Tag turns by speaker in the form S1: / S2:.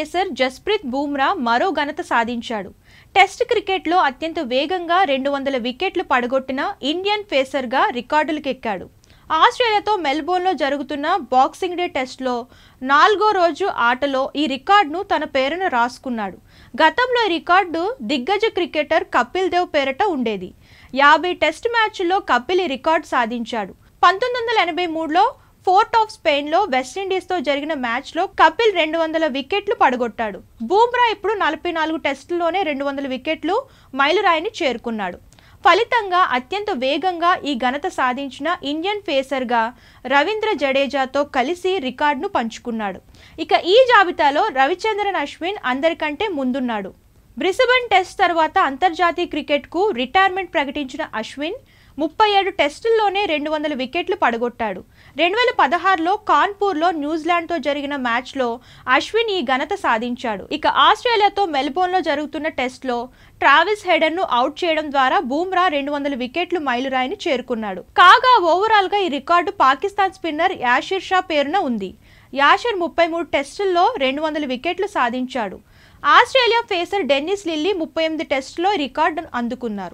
S1: Pacer Jasprit Bumrah మరో ఘనత సాధించాడు. టెస్ట్ క్రికెట్లో అత్యంత వేగంగా 200 వికెట్లు పడగొట్టిన ఇండియన్ పేసర్గా రికార్డులకెక్కాడు. ఆస్ట్రేలియాతో మెల్బోర్న్లో జరుగుతున్న బాక్సింగ్ డే టెస్ట్లో 4వ రోజు ఆటలో ఈ రికార్డును తన పేరున రాసుకున్నాడు. గతంలో ఈ రికార్డు దిగ్గజ క్రికెటర్ కపిల్ దేవ్ పేరిట ఉండేది. 50 టెస్ట్ మ్యాచ్ల్లో కపిల్ ఈ రికార్డు సాధించాడు. 1983లో ఫోర్ట్ ఆఫ్ స్పెయిన్లో వెస్టిండీస్తో జరిగిన మ్యాచ్లో కపిల్ 200 వికెట్లు పడగొట్టాడు. బూమ్రా ఇప్పుడు 44 టెస్టుల్లోనే 200 వికెట్లు మైలురాయిని చేరుకున్నాడు. ఫలితంగా అత్యంత వేగంగా ఈ ఘనత సాధించిన ఇండియన్ పేసర్గా రవీంద్ర జడేజాతో కలిసి రికార్డును పంచుకున్నాడు. ఇక ఈ జాబితాలో రవిచంద్రన్ అశ్విన్ అందరికంటే ముందున్నాడు. బ్రిస్బేన్ టెస్ట్ తర్వాత అంతర్జాతీయ క్రికెట్కు రిటైర్మెంట్ ప్రకటించిన అశ్విన్ 37 టెస్టుల్లోనే 200 వికెట్లు పడగొట్టాడు. 2016లో కాన్పూర్లో న్యూజిలాండ్తో జరిగిన మ్యాచ్లో అశ్విన్ ఈ ఘనత సాధించాడు. ఇక ఆస్ట్రేలియాతో మెల్బోర్న్లో జరుగుతున్న టెస్ట్లో ట్రావిస్ హెడర్ను అవుట్ చేయడం ద్వారా బూమ్రా 200 వికెట్లు మైలురాయిని చేరుకున్నాడు. కాగా ఓవరాల్గా ఈ రికార్డు పాకిస్తాన్ స్పిన్నర్ యాషిర్ షా పేరున ఉంది. యాషిర్ 33 టెస్టుల్లో 200 వికెట్లు సాధించాడు. ఆస్ట్రేలియా పేసర్ డెన్నిస్ లిల్లీ 38 టెస్టుల్లో రికార్డును అందుకున్నారు.